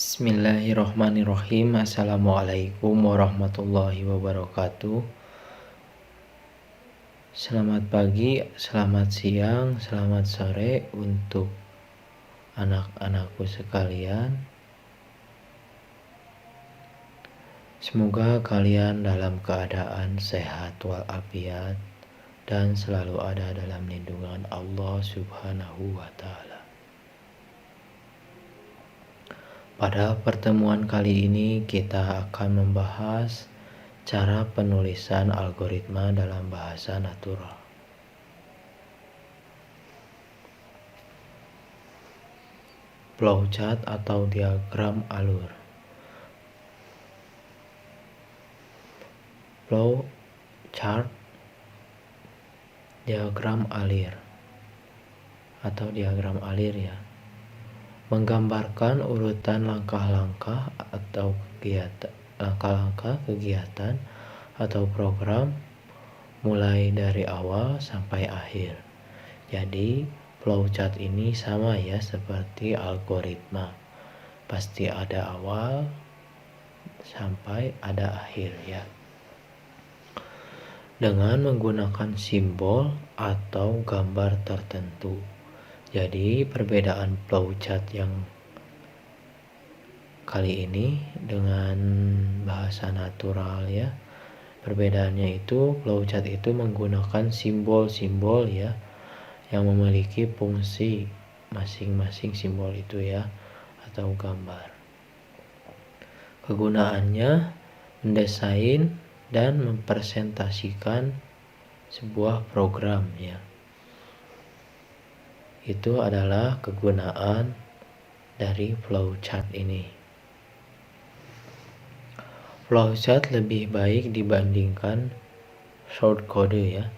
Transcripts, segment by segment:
Bismillahirrohmanirrohim. Assalamualaikum warahmatullahi wabarakatuh. Selamat pagi, selamat siang, selamat sore untuk anak-anakku sekalian. Semoga kalian dalam keadaan sehat walafiat dan selalu ada dalam lindungan Allah Subhanahu wa Ta'ala. Pada pertemuan kali ini kita akan membahas cara penulisan algoritma dalam bahasa natural. Flowchart atau diagram alur. Flowchart, diagram alir atau diagram alir ya, menggambarkan urutan langkah-langkah kegiatan atau program mulai dari awal sampai akhir. Jadi flowchart ini sama ya seperti algoritma, pasti ada awal sampai ada akhir ya, dengan menggunakan simbol atau gambar tertentu. Jadi perbedaan flowchart yang kali ini dengan bahasa natural ya, perbedaannya itu flowchart itu menggunakan simbol-simbol ya yang memiliki fungsi masing-masing simbol itu ya atau gambar. Kegunaannya mendesain dan mempresentasikan sebuah program ya. Itu adalah kegunaan dari flowchart ini. Flowchart lebih baik dibandingkan shortcode ya.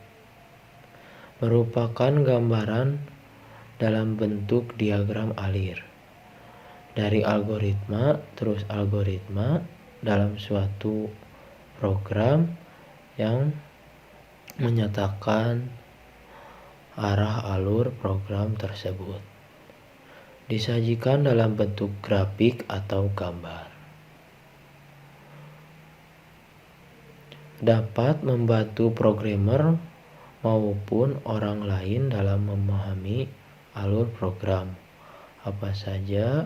Merupakan gambaran dalam bentuk diagram alir dari algoritma terus algoritma dalam suatu program yang menyatakan arah alur program tersebut. Disajikan dalam bentuk grafik atau gambar. Dapat membantu programmer maupun orang lain dalam memahami alur program. Apa saja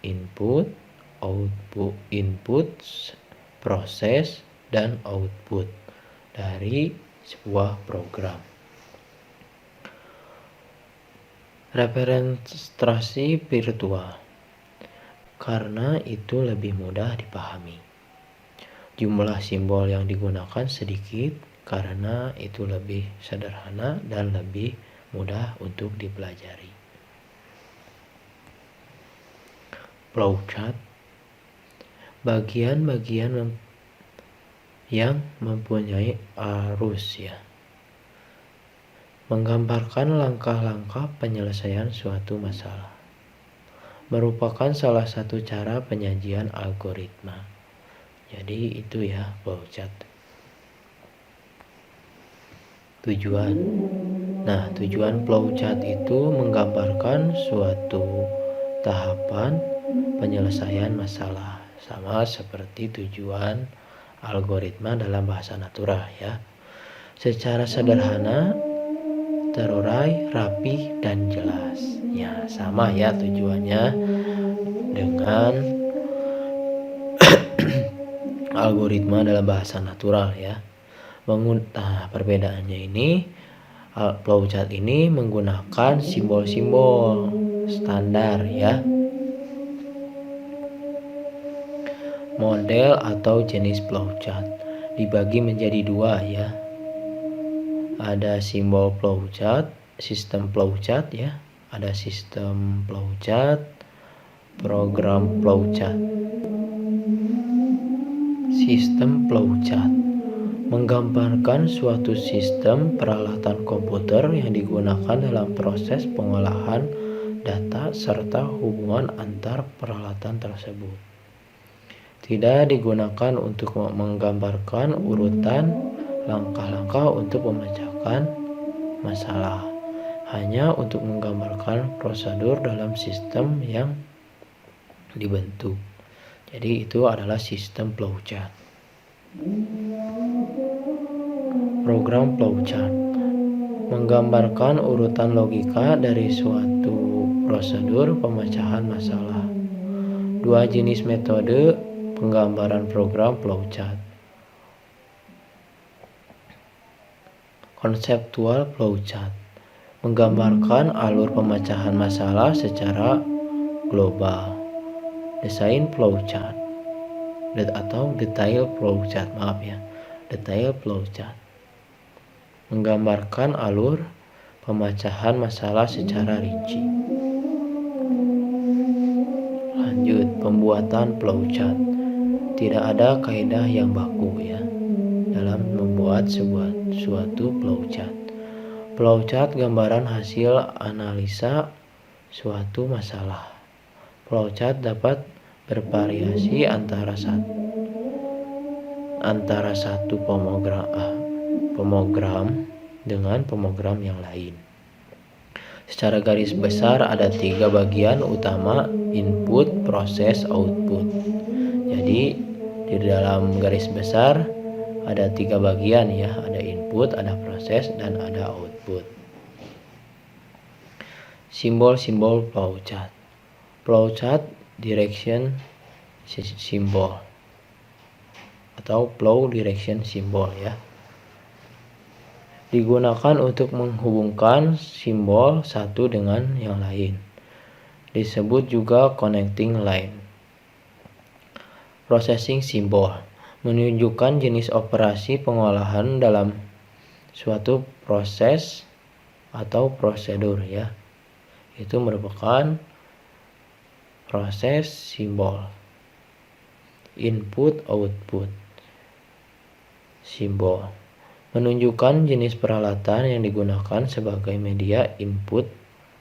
input, proses, dan output dari sebuah program. Representasi virtual, karena itu lebih mudah dipahami. Jumlah simbol yang digunakan sedikit karena itu lebih sederhana dan lebih mudah untuk dipelajari. Flowchart, bagian-bagian yang mempunyai arus ya, menggambarkan langkah-langkah penyelesaian suatu masalah. Merupakan salah satu cara penyajian algoritma. Jadi itu ya flowchart. Tujuan. Nah, tujuan flowchart itu menggambarkan suatu tahapan penyelesaian masalah, sama seperti tujuan algoritma dalam bahasa natural ya. Secara sederhana, terurai, rapi, dan jelas. Ya, sama ya tujuannya dengan algoritma dalam bahasa natural ya. Perbedaannya ini, flowchart ini menggunakan simbol-simbol standar ya. Model atau jenis flowchart dibagi menjadi dua ya. Ada simbol flowchart, sistem flowchart ya. Ada sistem flowchart, program flowchart. Sistem flowchart menggambarkan suatu sistem peralatan komputer yang digunakan dalam proses pengolahan data serta hubungan antar peralatan tersebut. Tidak digunakan untuk menggambarkan urutan langkah-langkah untuk memecahkan masalah, hanya untuk menggambarkan prosedur dalam sistem yang dibentuk. Jadi itu adalah sistem flowchart. Program flowchart menggambarkan urutan logika dari suatu prosedur pemecahan masalah. Dua jenis metode penggambaran program flowchart. Konseptual flowchart menggambarkan alur pemecahan masalah secara global. Desain flowchart atau detail flowchart, detail flowchart menggambarkan alur pemecahan masalah secara rinci. Lanjut, pembuatan flowchart. Tidak ada kaidah yang baku dalam membuat suatu flowchart. Flowchart gambaran hasil analisa suatu masalah. Flowchart dapat bervariasi antara satu pemogram dengan pemogram yang lain. Secara garis besar ada 3 bagian utama: input, proses, output. Jadi di dalam garis besar ada 3 bagian ada input, ada proses, dan ada output. Simbol-simbol flowchart. Flowchart direction symbol atau flow direction symbol digunakan untuk menghubungkan simbol satu dengan yang lain. Disebut juga connecting line. Processing symbol menunjukkan jenis operasi pengolahan dalam suatu proses atau prosedur Itu merupakan proses simbol. Input output simbol menunjukkan jenis peralatan yang digunakan sebagai media input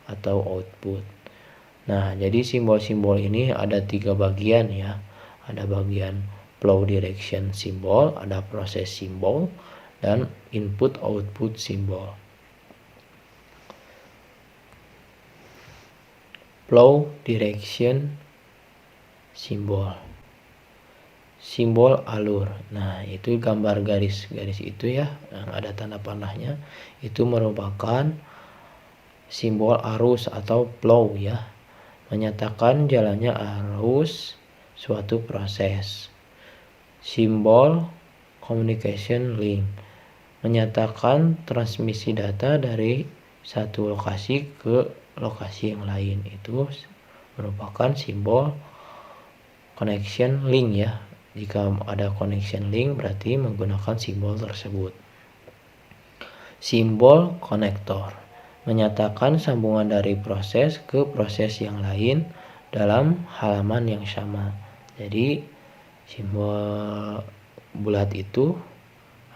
atau output. Nah, jadi simbol-simbol ini ada 3 bagian Ada bagian flow direction symbol, ada proses simbol, dan input output simbol. Flow direction symbol. Simbol alur. Nah, itu gambar garis-garis itu yang ada tanda panahnya. Itu merupakan simbol arus atau flow menyatakan jalannya arus suatu proses. Simbol communication link menyatakan transmisi data dari satu lokasi ke lokasi yang lain. Itu merupakan simbol connection link Jika ada connection link berarti menggunakan simbol tersebut. Simbol konektor menyatakan sambungan dari proses ke proses yang lain dalam halaman yang sama. Jadi simbol bulat itu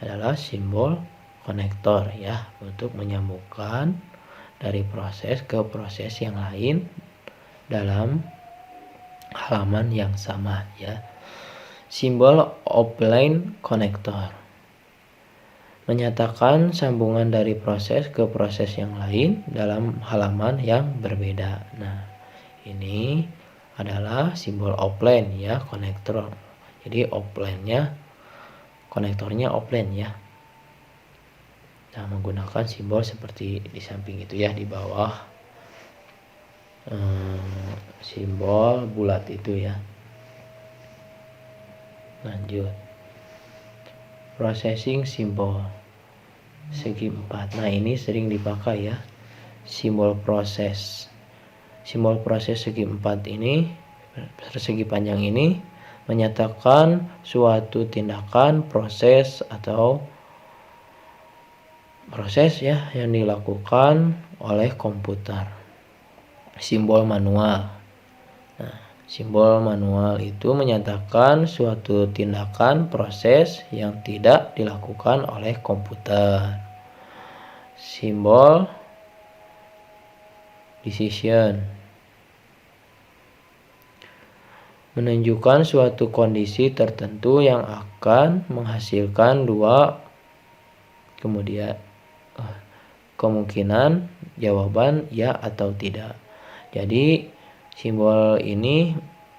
adalah simbol konektor untuk menyambungkan dari proses ke proses yang lain dalam halaman yang sama Simbol offline konektor menyatakan sambungan dari proses ke proses yang lain dalam halaman yang berbeda. Nah, ini adalah simbol offline konektor. Jadi offline-nya, konektornya offline Nah, menggunakan simbol seperti di samping itu di bawah simbol bulat itu Lanjut, processing symbol segi 4. Nah, ini sering dipakai simbol proses. Simbol proses segi 4 ini, persegi panjang ini menyatakan suatu tindakan, proses atau proses yang dilakukan oleh komputer. Simbol manual. Nah, simbol manual itu menyatakan suatu tindakan, proses yang tidak dilakukan oleh komputer. Simbol decision menunjukkan suatu kondisi tertentu yang akan menghasilkan dua kemungkinan jawaban ya atau tidak. Jadi simbol ini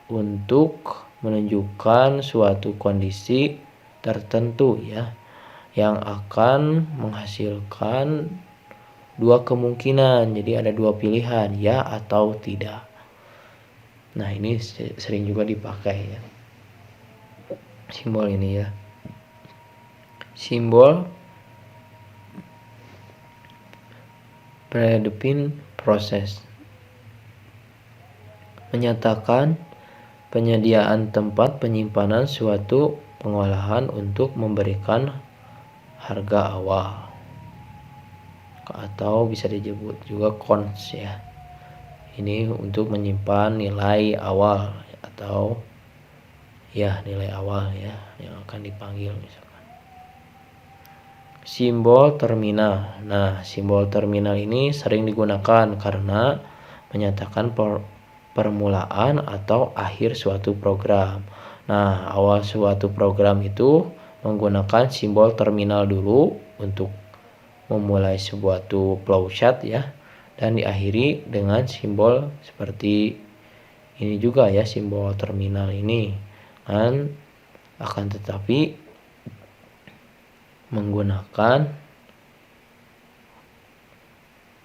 untuk menunjukkan suatu kondisi tertentu ya, yang akan menghasilkan dua kemungkinan. Jadi ada dua pilihan, ya atau tidak. Nah, ini sering juga dipakai ya, simbol ini ya. Simbol predefined proses menyatakan penyediaan tempat penyimpanan suatu pengolahan untuk memberikan harga awal, atau bisa disebut juga cons ya. Ini untuk menyimpan nilai awal atau ya nilai awal ya yang akan dipanggil misalkan. Simbol terminal. Nah, simbol terminal ini sering digunakan karena menyatakan permulaan atau akhir suatu program. Nah, awal suatu program itu menggunakan simbol terminal dulu untuk memulai suatu flowchart ya, dan diakhiri dengan simbol seperti ini juga ya, simbol terminal ini. Dan akan tetapi menggunakan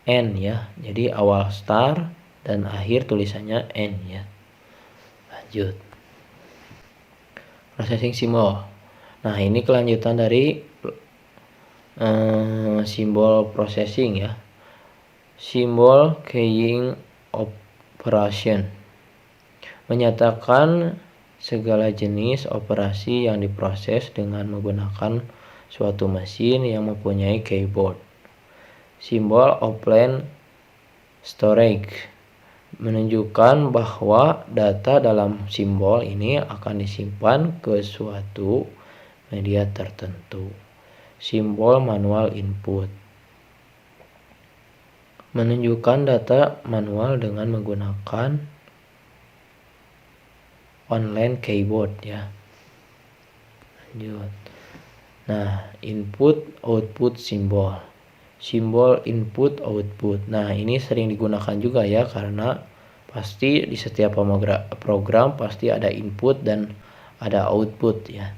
N ya. Jadi awal start dan akhir tulisannya N ya. Lanjut. Processing simbol. Nah, ini kelanjutan dari simbol processing ya. Simbol keying operation menyatakan segala jenis operasi yang diproses dengan menggunakan suatu mesin yang mempunyai keyboard. Simbol offline storage menunjukkan bahwa data dalam simbol ini akan disimpan ke suatu media tertentu. Simbol manual input menunjukkan data manual dengan menggunakan online keyboard ya. Lanjut. Nah, input output simbol. Simbol input output. Nah, ini sering digunakan juga ya, karena pasti di setiap program pasti ada input dan ada output ya.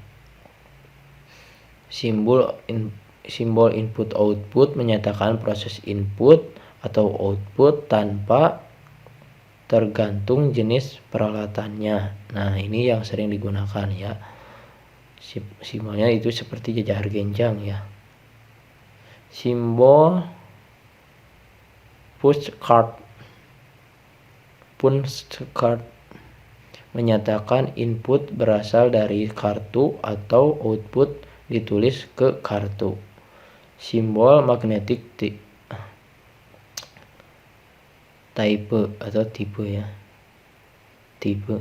Simbol input output menyatakan proses input atau output tanpa tergantung jenis peralatannya. Nah, ini yang sering digunakan ya. Simbolnya itu seperti jajar genjang ya. Simbol punch card menyatakan input berasal dari kartu atau output ditulis ke kartu. Simbol magnetic type atau tipe ya. Tipe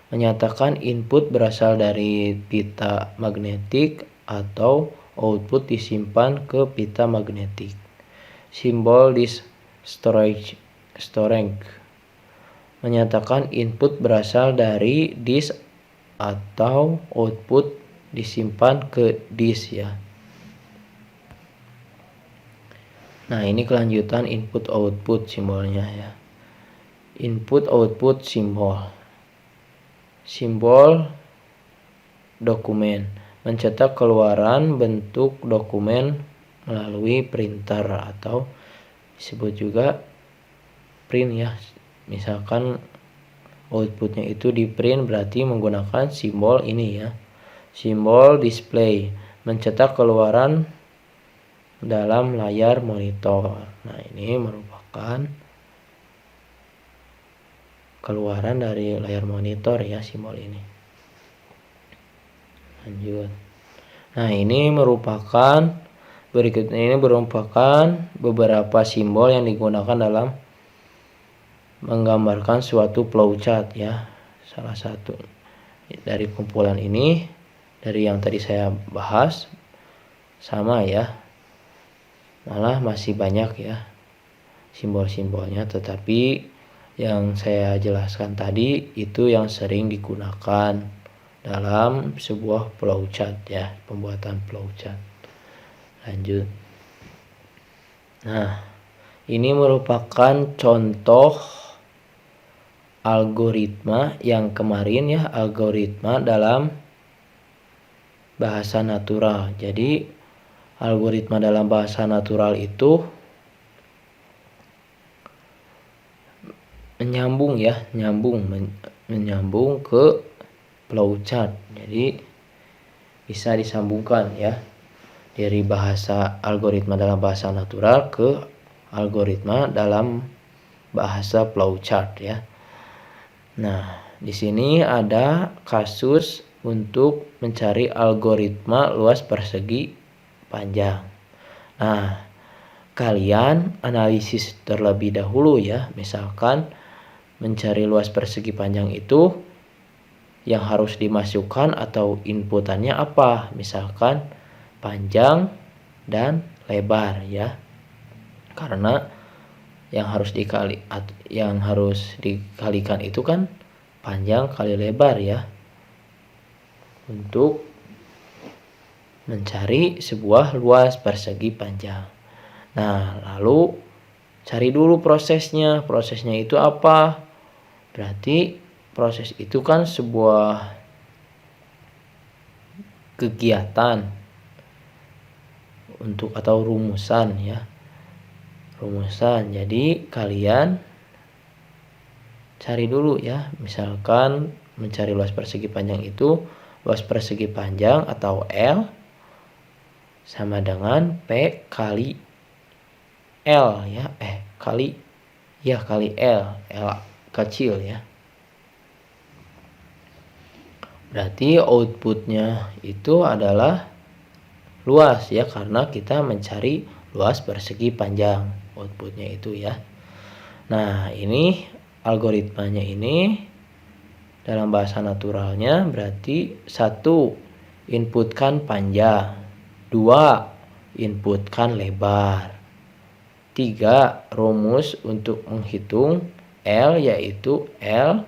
menyatakan input berasal dari pita magnetik atau output disimpan ke pita magnetik. Simbol disk storage menyatakan input berasal dari disk atau output disimpan ke disk ya. Nah, ini kelanjutan input output simbolnya ya. Input output simbol. Simbol dokumen mencetak keluaran bentuk dokumen melalui printer atau disebut juga print ya. Misalkan outputnya itu di print berarti menggunakan simbol ini ya. Simbol display mencetak keluaran dalam layar monitor. Nah, ini merupakan keluaran dari layar monitor ya, simbol ini. Lanjut. Nah, berikutnya ini merupakan beberapa simbol yang digunakan dalam menggambarkan suatu flowchart ya. Salah satu dari kumpulan ini, dari yang tadi saya bahas sama ya, malah masih banyak ya simbol-simbolnya, tetapi yang saya jelaskan tadi itu yang sering digunakan dalam sebuah flowchart ya, pembuatan flowchart. Lanjut. Nah, ini merupakan contoh algoritma yang kemarin ya, algoritma dalam bahasa natural. Jadi algoritma dalam bahasa natural itu menyambung ya, menyambung ke flowchart. Jadi bisa disambungkan ya dari bahasa algoritma dalam bahasa natural ke algoritma dalam bahasa flowchart ya. Nah, di sini ada kasus untuk mencari algoritma luas persegi panjang. Nah, kalian analisis terlebih dahulu ya. Misalkan mencari luas persegi panjang itu yang harus dimasukkan atau inputannya apa? Misalkan panjang dan lebar ya. Karena yang harus dikalikan itu kan panjang kali lebar ya, untuk mencari sebuah luas persegi panjang. Nah, lalu cari dulu prosesnya. Prosesnya itu apa? Berarti proses itu kan sebuah kegiatan untuk atau rumusan ya. Rumusan. Jadi kalian cari dulu ya. Misalkan mencari luas persegi panjang itu, luas persegi panjang atau L sama dengan P kali L ya. Kali L. L kecil ya. Berarti outputnya itu adalah luas ya, karena kita mencari luas persegi panjang. Outputnya itu ya. Nah, ini algoritmanya ini dalam bahasa naturalnya berarti 1. Inputkan panjang, 2. Inputkan lebar, 3. Rumus untuk menghitung L yaitu L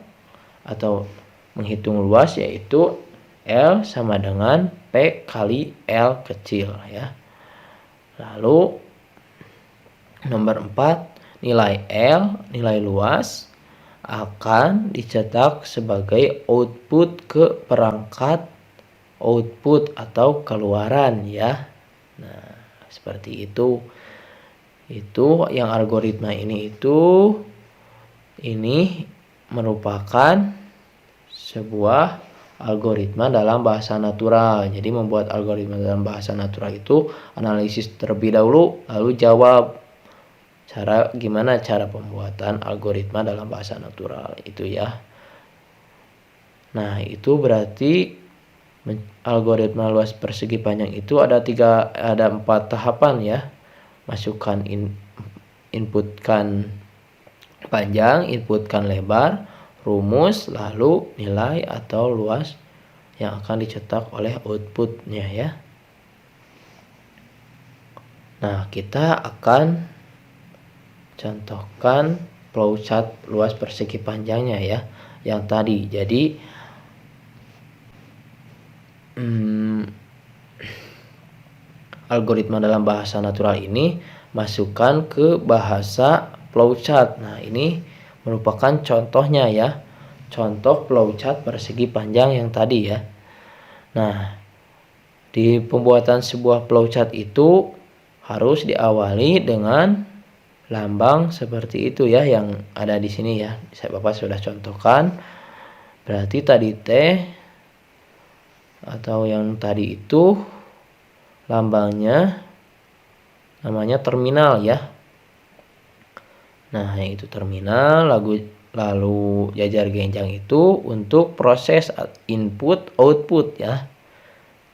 atau menghitung luas yaitu L sama dengan P kali L kecil ya. Lalu nomor 4, nilai L, nilai luas akan dicetak sebagai output ke perangkat output atau keluaran ya. Nah, seperti itu. Itu yang algoritma ini merupakan sebuah algoritma dalam bahasa natural. Jadi membuat algoritma dalam bahasa natural itu analisis terlebih dahulu, lalu jawab gimana cara pembuatan algoritma dalam bahasa natural itu ya. Nah, itu berarti algoritma luas persegi panjang itu ada 4 tahapan ya. Masukkan inputkan panjang, inputkan lebar, rumus, lalu nilai atau luas yang akan dicetak oleh outputnya ya. Nah, kita akan contohkan flowchart luas persegi panjangnya ya, yang tadi. Jadi algoritma dalam bahasa natural ini masukkan ke bahasa flowchart. Nah, ini merupakan contohnya ya. Contoh flowchart persegi panjang yang tadi ya. Nah, di pembuatan sebuah flowchart itu harus diawali dengan lambang seperti itu ya, yang ada di sini ya. Bapak sudah contohkan. Berarti tadi T atau yang tadi itu lambangnya namanya terminal ya. Nah, yang itu terminal, lalu jajar genjang itu untuk proses input output ya.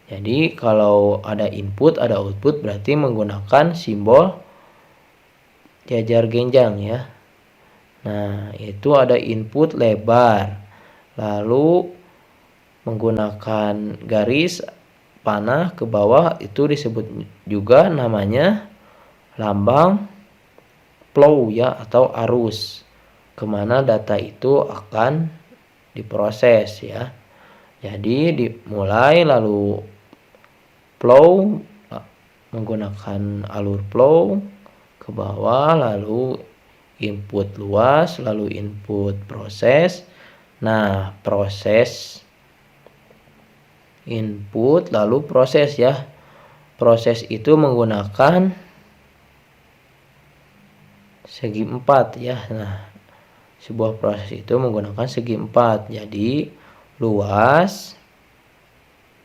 Jadi kalau ada input ada output berarti menggunakan simbol jajar genjang ya. Nah, itu ada input lebar, lalu menggunakan garis panah ke bawah itu disebut juga namanya lambang flow ya, atau arus kemana data itu akan diproses ya. Jadi dimulai lalu flow menggunakan alur flow ke bawah, lalu input luas, lalu input proses. Nah, proses input lalu proses ya. Proses itu menggunakan segi 4 ya. Nah, sebuah proses itu menggunakan segi 4. Jadi luas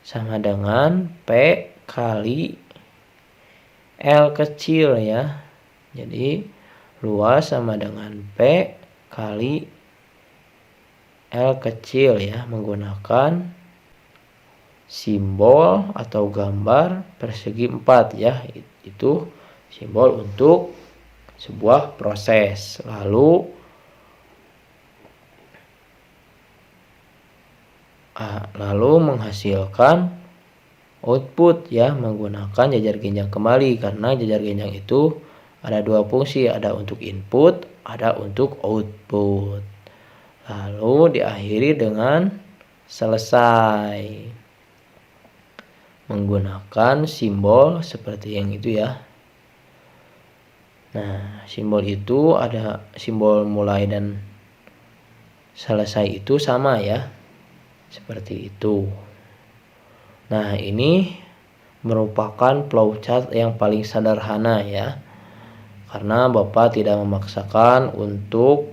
sama dengan P kali L kecil ya. Jadi luas sama dengan P kali L kecil ya, menggunakan simbol atau gambar persegi 4 ya. Itu simbol untuk sebuah proses. Lalu menghasilkan output ya, menggunakan jajar genjang kembali, karena jajar genjang itu ada dua fungsi, ada untuk input, ada untuk output. Lalu diakhiri dengan selesai menggunakan simbol seperti yang itu ya. Nah, simbol itu ada simbol mulai dan selesai itu sama ya, seperti itu. Nah, ini merupakan flowchart yang paling sederhana ya, karena Bapak tidak memaksakan untuk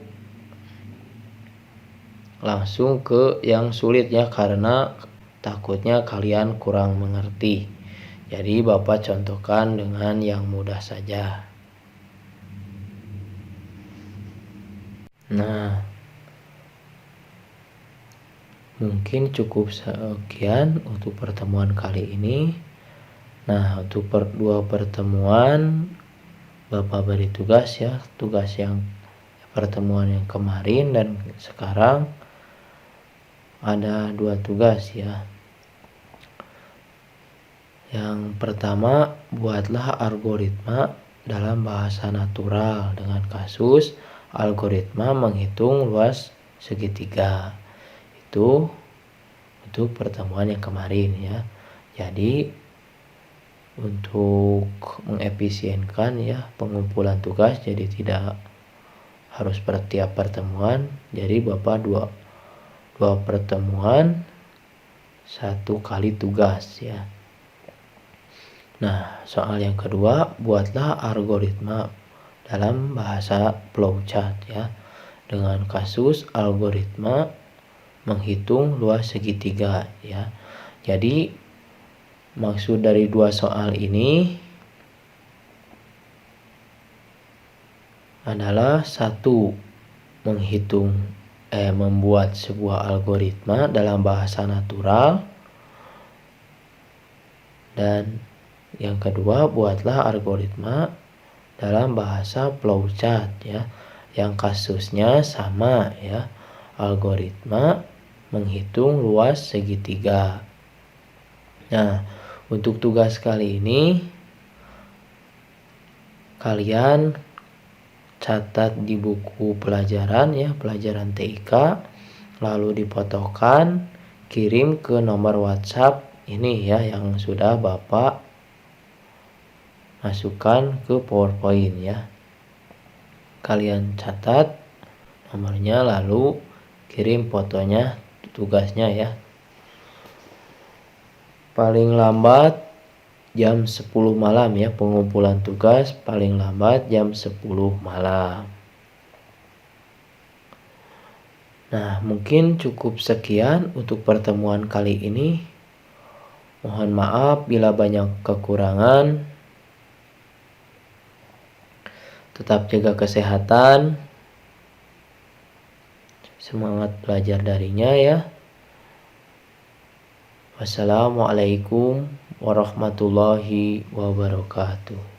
langsung ke yang sulit ya, karena takutnya kalian kurang mengerti. Jadi Bapak contohkan dengan yang mudah saja. Nah, mungkin cukup sekian untuk pertemuan kali ini. Nah, untuk dua pertemuan Bapak beri tugas ya, tugas yang pertemuan yang kemarin dan sekarang ada dua tugas ya. Yang pertama, buatlah algoritma dalam bahasa natural dengan kasus algoritma menghitung luas segitiga. Itu untuk pertemuan yang kemarin ya. Jadi untuk mengefisienkan ya pengumpulan tugas, jadi tidak harus per tiap pertemuan. Jadi Bapak dua pertemuan 1 kali tugas ya. Nah, soal yang kedua, buatlah algoritma dalam bahasa flowchart ya dengan kasus algoritma menghitung luas segitiga ya. Jadi maksud dari dua soal ini adalah satu, membuat sebuah algoritma dalam bahasa natural, dan yang kedua, buatlah algoritma dalam bahasa flowchart ya, yang kasusnya sama ya, algoritma menghitung luas segitiga. Nah, untuk tugas kali ini kalian catat di buku pelajaran ya, pelajaran TIK, lalu difotokan, kirim ke nomor WhatsApp ini ya yang sudah Bapak masukkan ke PowerPoint ya. Kalian catat nomornya lalu kirim fotonya, tugasnya ya. Paling lambat jam 10 malam ya, pengumpulan tugas paling lambat jam 10 malam. Nah, mungkin cukup sekian untuk pertemuan kali ini. Mohon maaf bila banyak kekurangan. Tetap jaga kesehatan. Semangat belajar darinya ya. Wassalamualaikum warahmatullahi wabarakatuh.